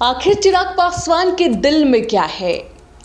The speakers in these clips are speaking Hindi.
आखिर चिराग पासवान के दिल में क्या है?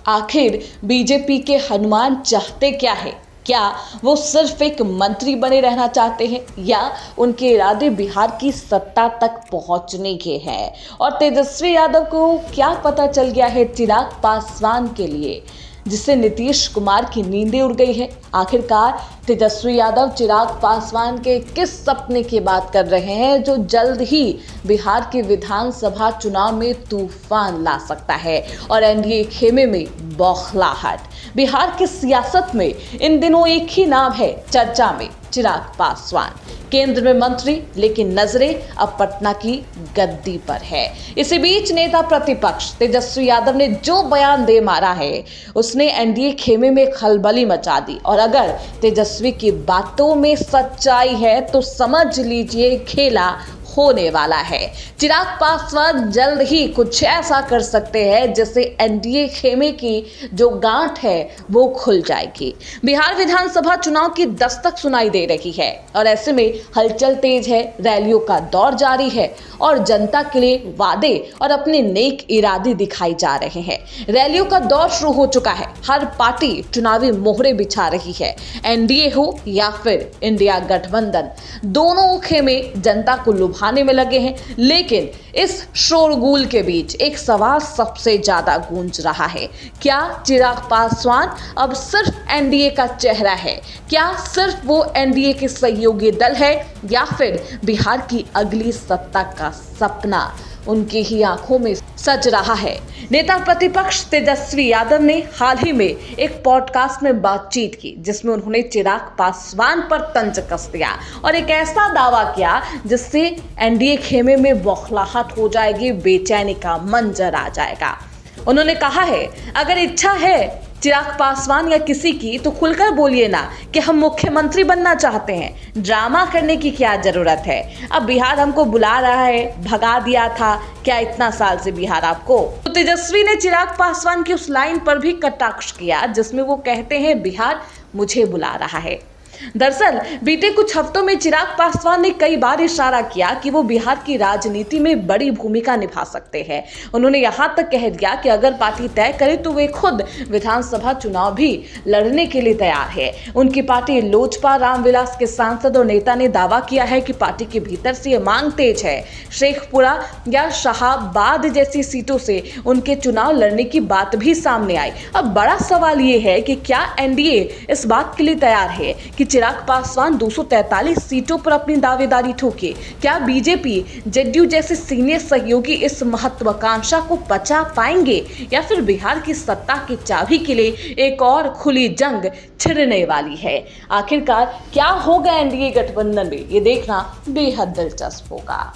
आखिर बीजेपी के हनुमान चाहते क्या है? क्या वो सिर्फ एक मंत्री बने रहना चाहते हैं या उनके इरादे बिहार की सत्ता तक पहुंचने के हैं? और तेजस्वी यादव को क्या पता चल गया है चिराग पासवान के लिए, जिससे नीतीश कुमार की नींदें उड़ गई है? आखिरकार तेजस्वी यादव चिराग पासवान के किस सपने की बात कर रहे हैं जो जल्द ही बिहार के विधानसभा चुनाव में तूफान ला सकता है और एनडीए खेमे में बौखलाहट? बिहार की सियासत में इन दिनों एक ही नाम है चर्चा में, चिराग पासवान। केंद्र में मंत्री, लेकिन नजरें अब पटना की गद्दी पर है। इसी बीच नेता प्रतिपक्ष तेजस्वी यादव ने जो बयान दे मारा है, उसने एनडीए खेमे में खलबली मचा दी। और अगर तेजस्वी की बातों में सच्चाई है तो समझ लीजिए खेला होने वाला है। चिराग पासवान जल्द ही कुछ ऐसा कर सकते हैं जिससे एनडीए खेमे की जो गांठ है वो खुल जाएगी। बिहार विधानसभा चुनाव की दस्तक सुनाई दे रही है और ऐसे में हलचल तेज है, रैलियों का दौर जारी है और जनता के लिए वादे और अपने नेक इरादे दिखाई जा रहे हैं। रैलियों का दौर शुरू हो चुका है। हर पार्टी चुनावी मोहरे बिछा रही है। एनडीए हो या फिर इंडिया गठबंधन, दोनों खेमे जनता को लुभाने में लगे हैं। लेकिन इस शोरगुल के बीच एक सवाल सबसे ज्यादा गूंज रहा है, क्या चिराग पासवान अब सिर्फ एनडीए का चेहरा है? क्या सिर्फ वो एनडीए के सहयोगी दल है या फिर बिहार की अगली सत्ता का सपना उनकी ही आंखों में सज रहा है? नेता प्रतिपक्ष तेजस्वी यादव ने हाल ही में एक पॉडकास्ट में बातचीत की जिसमें उन्होंने चिराग पासवान पर तंज कस दिया और एक ऐसा दावा किया जिससे एनडीए खेमे में बौखलाहट हो जाएगी, बेचैनी का मंजर आ जाएगा। उन्होंने कहा है, अगर इच्छा है चिराग पासवान या किसी की तो खुलकर बोलिए ना कि हम मुख्यमंत्री बनना चाहते हैं। ड्रामा करने की क्या जरूरत है? अब बिहार हमको बुला रहा है, भगा दिया था क्या इतना साल से बिहार आपको? तो तेजस्वी ने चिराग पासवान की उस लाइन पर भी कटाक्ष किया जिसमें वो कहते हैं बिहार मुझे बुला रहा है। दरअसल बीते कुछ हफ्तों में चिराग पासवान ने कई बार इशारा किया कि वो बिहार की राजनीति में बड़ी भूमिका निभा सकते हैं। उन्होंने यहां तक कह दिया कि अगर पार्टी तय करे तो वे खुद विधानसभा चुनाव भी लड़ने के लिए तैयार है। उनकी पार्टी लोजपा रामविलास के सांसद और नेता ने दावा किया है कि पार्टी के भीतर से ये मांग तेज है। शेखपुरा या शाहाबाद जैसी सीटों से उनके चुनाव लड़ने की बात भी सामने आई। अब बड़ा सवाल ये है कि क्या एनडीए इस बात के लिए तैयार है कि चिराग पासवान 243 सीटों पर अपनी दावेदारी ठोके? क्या बीजेपी जेडीयू जैसे सीनियर सहयोगी इस महत्वाकांक्षा को पचा पाएंगे या फिर बिहार की सत्ता की चाबी के लिए एक और खुली जंग छिड़ने वाली है? आखिरकार क्या होगा एनडीए गठबंधन में, ये देखना बेहद दिलचस्प होगा।